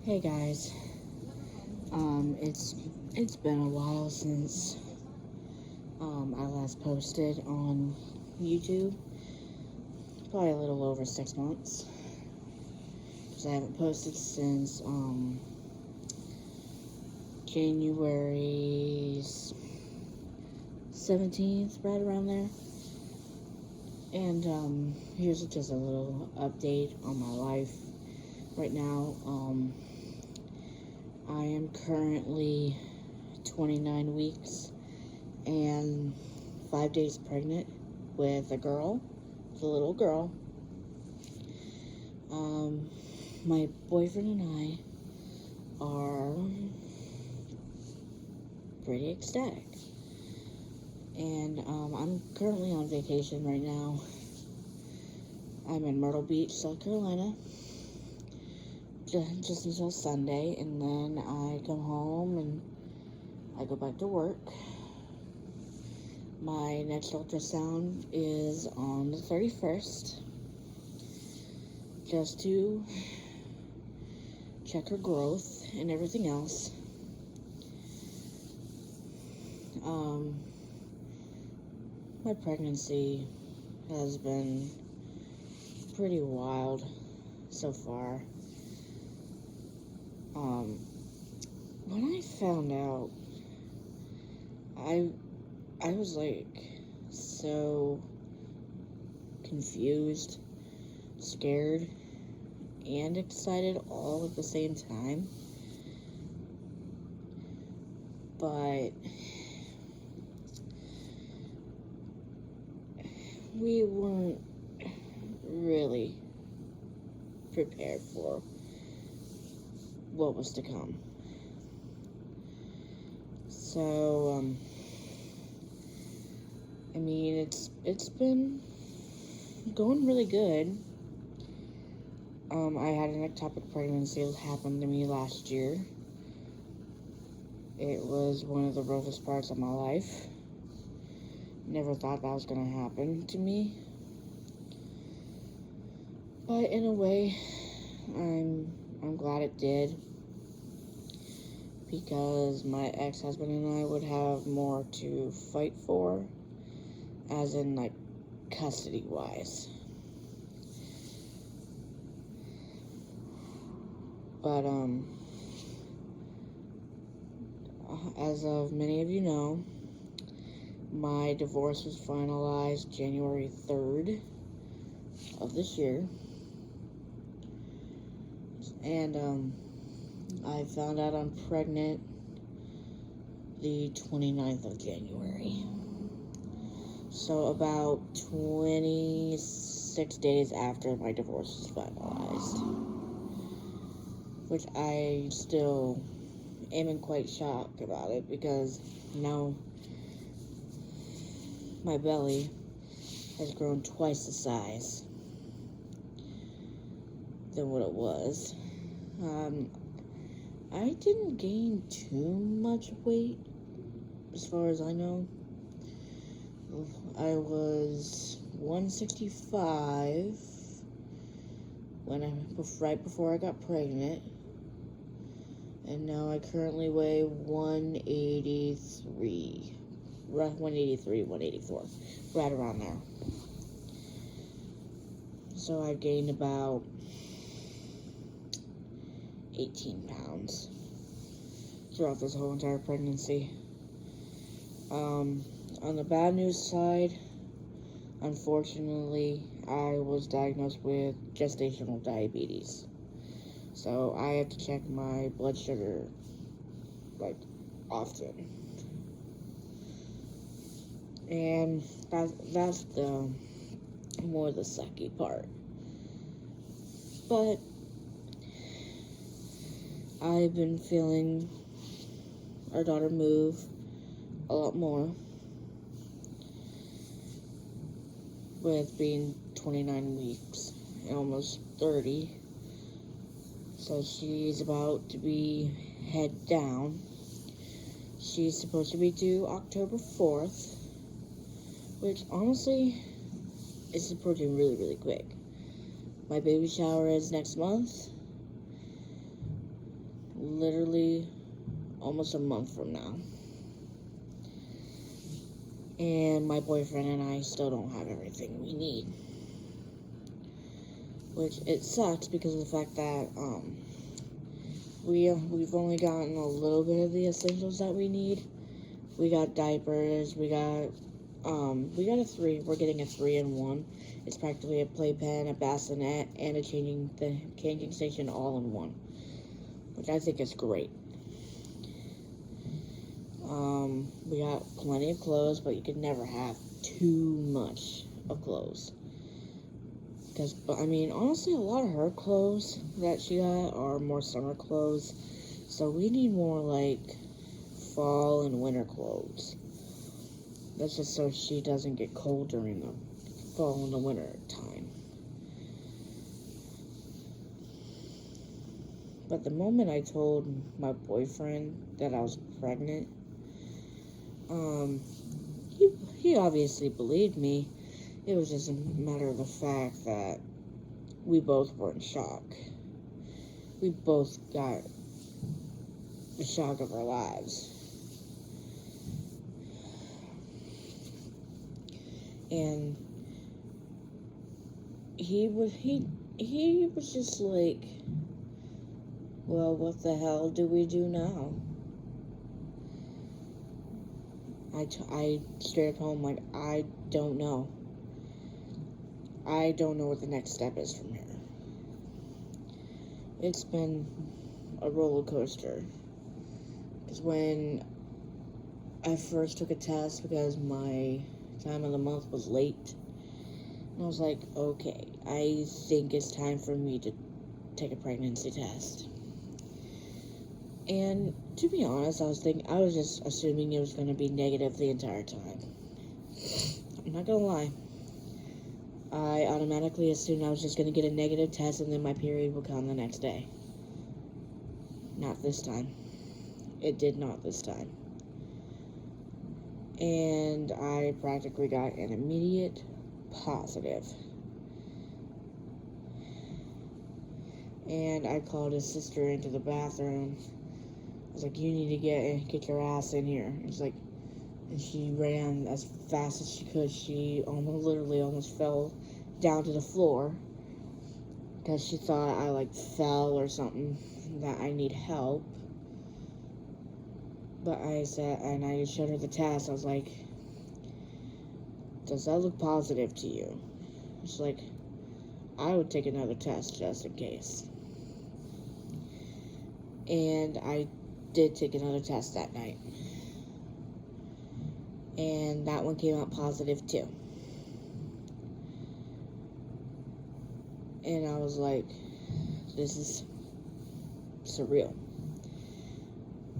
Hey guys, it's been a while since I last posted on YouTube. Probably a little over 6 months because I haven't posted since January 17th, right around there. And here's just a little update on my life right now. I am currently 29 weeks and 5 days pregnant with a little girl. My boyfriend and I are pretty ecstatic. And I'm currently on vacation right now. I'm in Myrtle Beach, South Carolina, just until Sunday, and then I come home and I go back to work. My next ultrasound is on the 31st, just to check her growth and everything else. My pregnancy has been pretty wild so far. When I found out, I was so confused, scared, and excited all at the same time. But we weren't really prepared for what was to come. So, it's been going really good. I had an ectopic pregnancy that happened to me last year. It was one of the roughest parts of my life. Never thought that was going to happen to me. But in a way, I'm glad it did. Because my ex-husband and I would have more to fight for, as in, custody-wise. But, as of many of you know, my divorce was finalized January 3rd of this year. And, I found out I'm pregnant the 29th of January. So about 26 days after my divorce was finalized. Which I still am in quite shock about it because now my belly has grown twice the size than what it was. I didn't gain too much weight, as far as I know. I was 165 right before I got pregnant, and now I currently weigh 183, 184, right around there. So I've gained about 18 pounds throughout this whole entire pregnancy. On the bad news side, unfortunately, I was diagnosed with gestational diabetes. So I have to check my blood sugar, often. And that's the more the sucky part. But I've been feeling our daughter move a lot more with being 29 weeks and almost 30. So she's about to be head down. She's supposed to be due October 4th, which honestly is approaching really, really quick. My baby shower is next month. literally almost a month from now. And my boyfriend and I still don't have everything we need. Which, it sucks because of the fact that, we've only gotten a little bit of the essentials that we need. We got diapers, we got a 3, we're getting a 3-in-1. It's practically a playpen, a bassinet, and a changing station all in one. Which I think is great. We got plenty of clothes, but you could never have too much of clothes. Because, I mean, honestly, a lot of her clothes that she got are more summer clothes. So we need more, like, fall and winter clothes. That's just so she doesn't get cold during the fall and the winter time. But the moment I told my boyfriend that I was pregnant, he obviously believed me. It was just a matter of the fact that we both were in shock. We both got the shock of our lives. And he was just like, well, what the hell do we do now? I straight up told him, like, I don't know. I don't know what the next step is from here. It's been a roller coaster. Because when I first took a test, because my time of the month was late, and I was like, okay, I think it's time for me to take a pregnancy test. And to be honest, I was just assuming it was going to be negative the entire time. I'm not going to lie. I automatically assumed I was just going to get a negative test and then my period would come the next day. Not this time. It did not this time. And I practically got an immediate positive. And I called his sister into the bathroom. I was like, you need to get your ass in here. It's like, and she ran as fast as she could. She almost fell down to the floor because she thought I fell or something, that I need help. But I said, and I just showed her the test. I was like, does that look positive to you? She's like, I would take another test just in case. And I did take another test that night. And that one came out positive too. And I was like, this is surreal.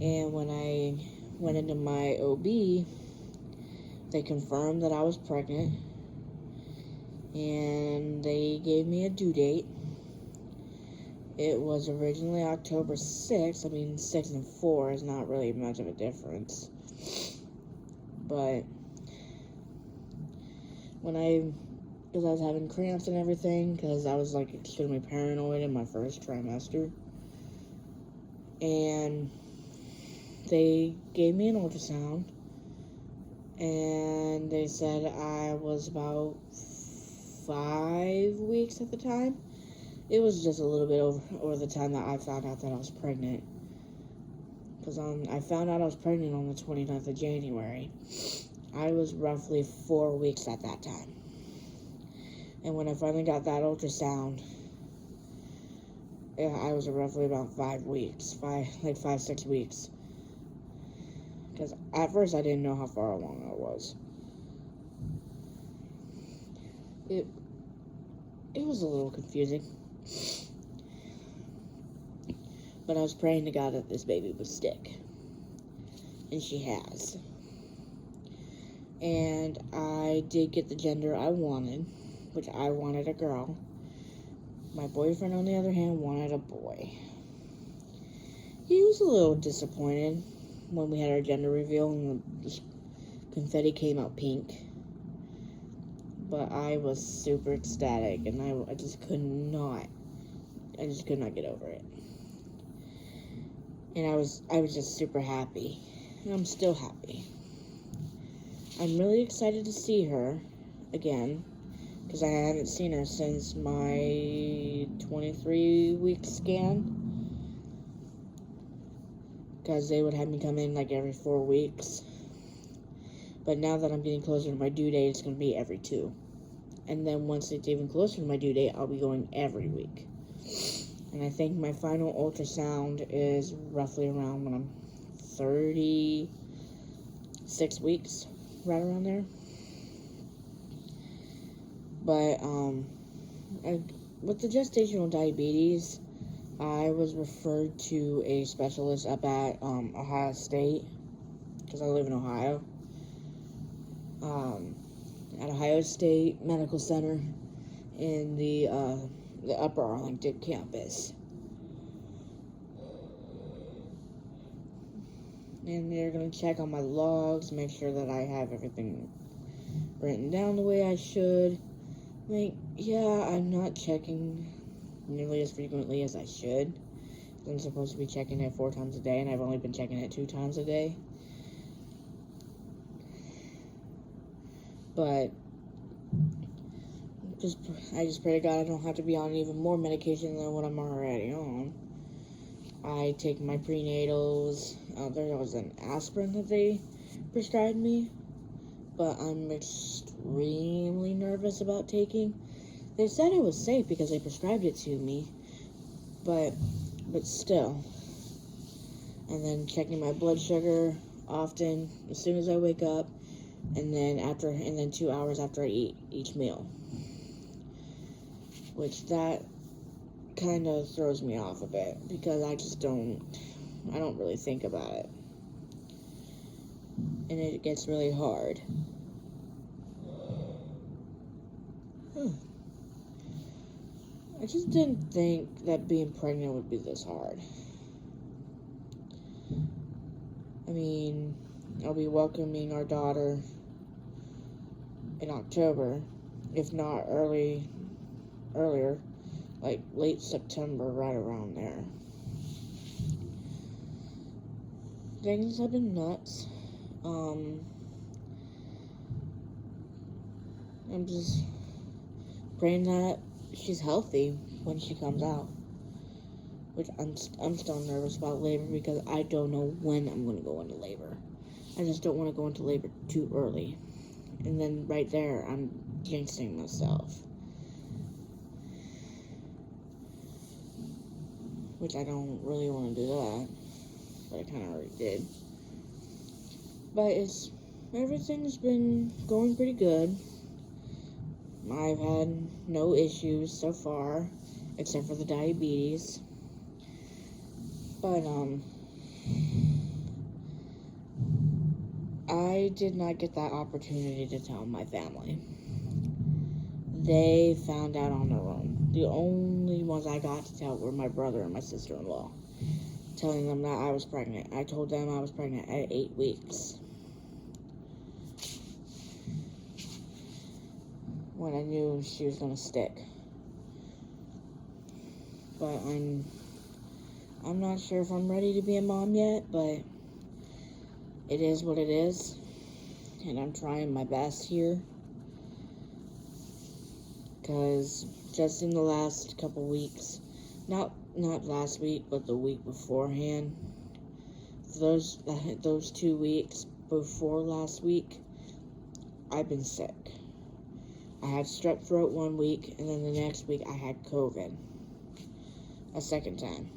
And when I went into my OB, they confirmed that I was pregnant. And they gave me a due date. It was originally October 6th. I mean, 6 and 4 is not really much of a difference. But because I was having cramps and everything, because I was extremely paranoid in my first trimester. And they gave me an ultrasound. And they said I was about 5 weeks at the time. It was just a little bit over the time that I found out that I was pregnant. Because I found out I was pregnant on the 29th of January. I was roughly 4 weeks at that time. And when I finally got that ultrasound, I was roughly about 5 weeks. 5-6 weeks. Because at first I didn't know how far along I was. It was a little confusing. But I was praying to God that this baby would stick. And she has. And I did get the gender I wanted, which I wanted a girl. My boyfriend, on the other hand, wanted a boy. He was a little disappointed when we had our gender reveal and the confetti came out pink. But I was super ecstatic, and I just could not get over it. And I was just super happy. And I'm still happy. I'm really excited to see her again, because I haven't seen her since my 23-week scan. Because they would have me come in like every 4 weeks. But now that I'm getting closer to my due date, it's going to be every 2. And then once it's even closer to my due date, I'll be going every week. And I think my final ultrasound is roughly around when I'm 36 weeks, right around there. But with the gestational diabetes, I was referred to a specialist up at Ohio State, because I live in Ohio. At Ohio State Medical Center in the Upper Arlington campus. And they're going to check on my logs, make sure that I have everything written down the way I should. Like, yeah, I'm not checking nearly as frequently as I should. I'm supposed to be checking it 4 times a day, and I've only been checking it 2 times a day. But I just pray to God I don't have to be on even more medication than what I'm already on. I take my prenatals. There was an aspirin that they prescribed me, but I'm extremely nervous about taking. They said it was safe because they prescribed it to me, but still. And then checking my blood sugar often, as soon as I wake up, and then 2 hours after I eat each meal. Which that kind of throws me off a bit, because I don't really think about it. And it gets really hard. I just didn't think that being pregnant would be this hard. I mean, I'll be welcoming our daughter in October, if not earlier, like late September, right around there. Things have been nuts. I'm just praying that she's healthy when she comes out. Which I'm still nervous about labor, because I don't know when I'm going to go into labor. I just don't want to go into labor too early. And then right there, I'm jinxing myself. Which I don't really want to do that. But I kind of already did. But everything's been going pretty good. I've had no issues so far, except for the diabetes. But, I did not get that opportunity to tell my family. They found out on their own. The only ones I got to tell were my brother and my sister-in-law, telling them that I was pregnant. I told them I was pregnant at 8 weeks, when I knew she was going to stick. But I'm not sure if I'm ready to be a mom yet, but it is what it is, and I'm trying my best here, because just in the last couple weeks, not last week, but the week beforehand, those 2 weeks before last week, I've been sick. I had strep throat 1 week, and then the next week I had COVID a second time.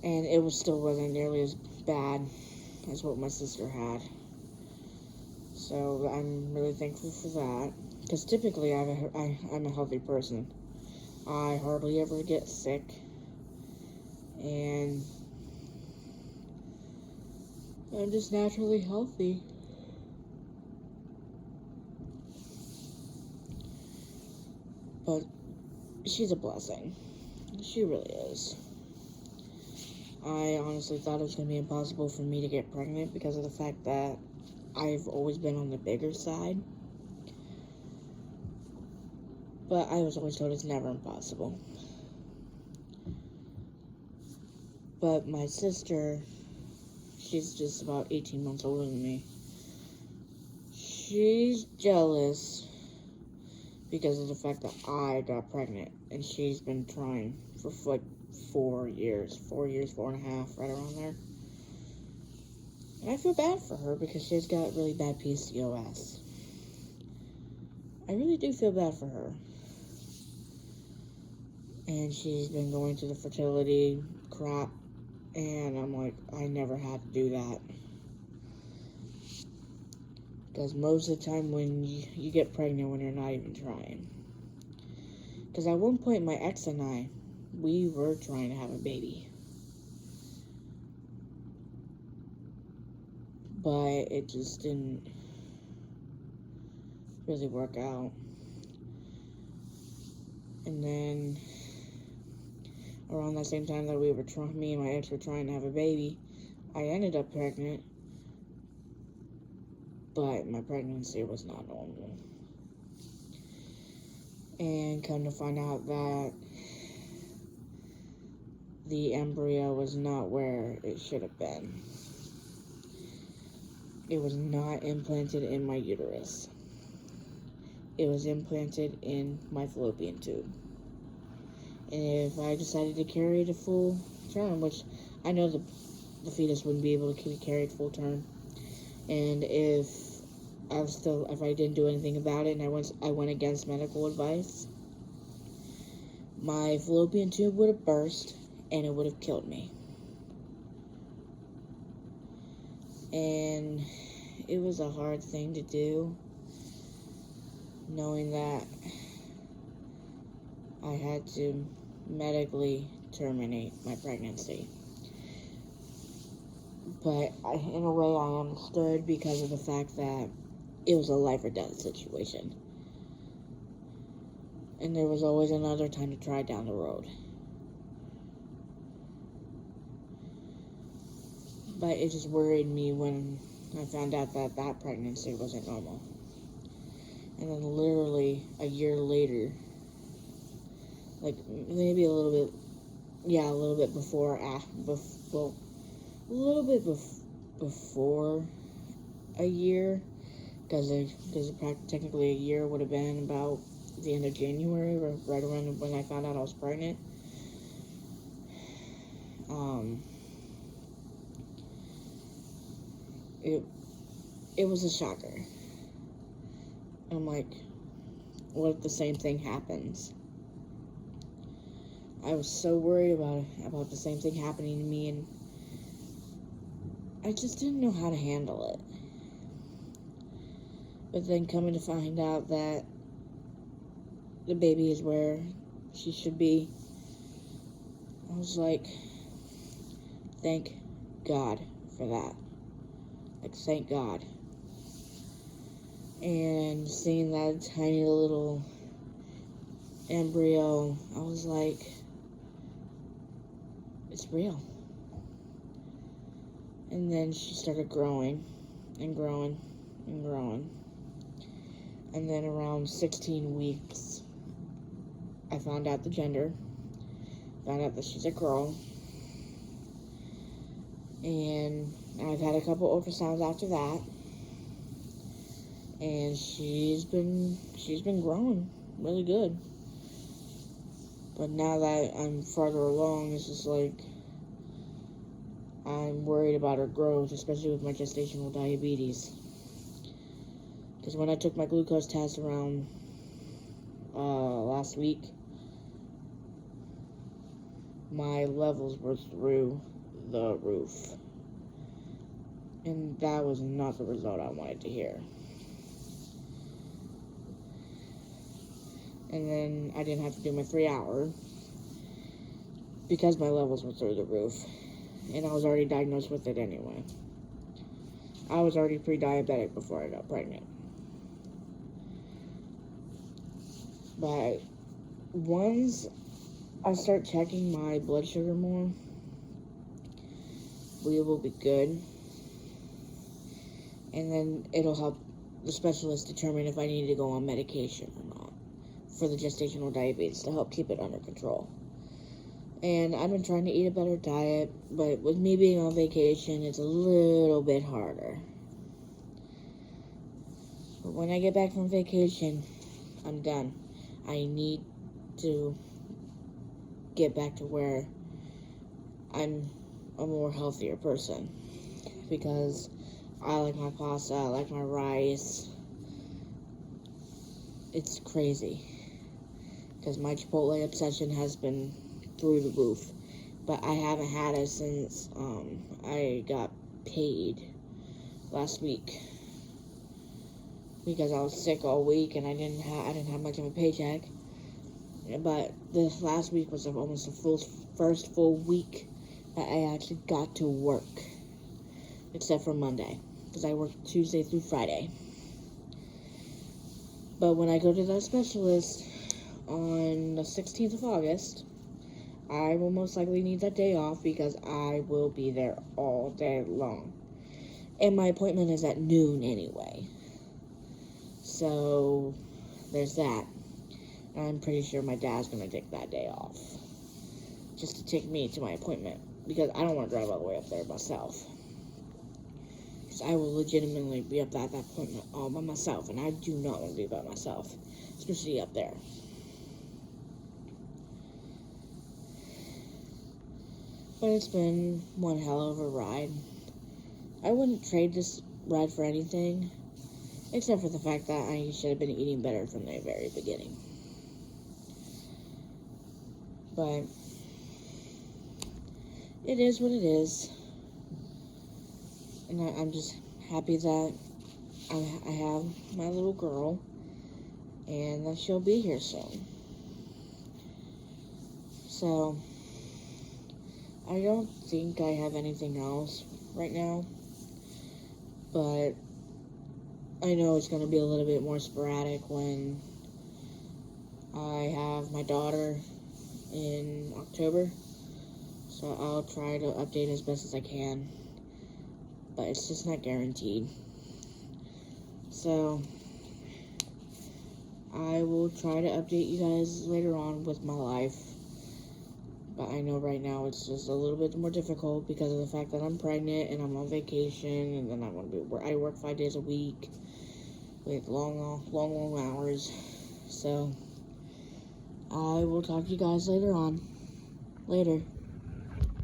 And it wasn't nearly as bad as what my sister had. So I'm really thankful for that. Because typically I'm a healthy person. I hardly ever get sick. And I'm just naturally healthy. But she's a blessing. She really is. I honestly thought it was going to be impossible for me to get pregnant because of the fact that I've always been on the bigger side. But I was always told it's never impossible. But my sister, she's just about 18 months older than me. She's jealous because of the fact that I got pregnant, and she's been trying for like 4 years, 4.5, right around there. And I feel bad for her because she's got really bad PCOS. I really do feel bad for her. And she's been going to the fertility crap, and I'm like, I never had to do that. Because most of the time when you get pregnant when you're not even trying. Because at one point, my ex and I, we were trying to have a baby. But it just didn't really work out. And then, around that same time that me and my ex were trying to have a baby, I ended up pregnant. But my pregnancy was not normal. And come to find out that the embryo was not where it should have been. It was not implanted in my uterus. It was implanted in my fallopian tube. And if I decided to carry it a full term, which I know the fetus wouldn't be able to be carried full term, and if I didn't do anything about it and I went against medical advice, my fallopian tube would have burst and it would have killed me. And it was a hard thing to do, knowing that I had to medically terminate my pregnancy. But in a way I understood because of the fact that it was a life or death situation. And there was always another time to try down the road. But it just worried me when I found out that that pregnancy wasn't normal. And then literally a year later, like maybe a little bit before a year, because technically a year would have been about the end of January, right around when I found out I was pregnant. It was a shocker. I'm like, what if the same thing happens? I was so worried about the same thing happening to me, and I just didn't know how to handle it. But then coming to find out that the baby is where she should be, I was like, thank God for that. Like, thank God. And seeing that tiny little embryo, I was like, it's real. And then she started growing and growing and growing. And then around 16 weeks, I found out the gender. Found out that she's a girl. And I've had a couple ultrasounds after that. And she's been growing really good. But now that I'm farther along, it's just like I'm worried about her growth, especially with my gestational diabetes. Because when I took my glucose test around last week, my levels were through the roof. And that was not the result I wanted to hear. And then I didn't have to do my 3-hour because my levels were through the roof. And I was already diagnosed with it anyway. I was already pre-diabetic before I got pregnant. But once I start checking my blood sugar more, we will be good. And then it'll help the specialist determine if I need to go on medication or not for the gestational diabetes to help keep it under control. And I've been trying to eat a better diet, but with me being on vacation, it's a little bit harder. But when I get back from vacation, I'm done. I need to get back to where I'm a more healthier person. Because I like my pasta, I like my rice. It's crazy. Because my Chipotle obsession has been through the roof. But I haven't had it since I got paid last week. Because I was sick all week and I didn't have much of a paycheck. But this last week was almost the first full week that I actually got to work. Except for Monday. Because I work Tuesday through Friday. But when I go to the specialist on the 16th of August, I will most likely need that day off because I will be there all day long. And my appointment is at noon anyway. So, there's that. I'm pretty sure my dad's going to take that day off. Just to take me to my appointment. Because I don't want to drive all the way up there myself. Because I will legitimately be up at that appointment all by myself. And I do not want to be by myself. Especially up there. But it's been one hell of a ride. I wouldn't trade this ride for anything. Except for the fact that I should have been eating better from the very beginning. But it is what it is. And I'm just happy that I have my little girl. And that she'll be here soon. So I don't think I have anything else right now, but I know it's going to be a little bit more sporadic when I have my daughter in October, so I'll try to update as best as I can, but it's just not guaranteed. So I will try to update you guys later on with my life. But I know right now it's just a little bit more difficult because of the fact that I'm pregnant and I'm on vacation and then I work 5 days a week with long hours. So I will talk to you guys later on. Later.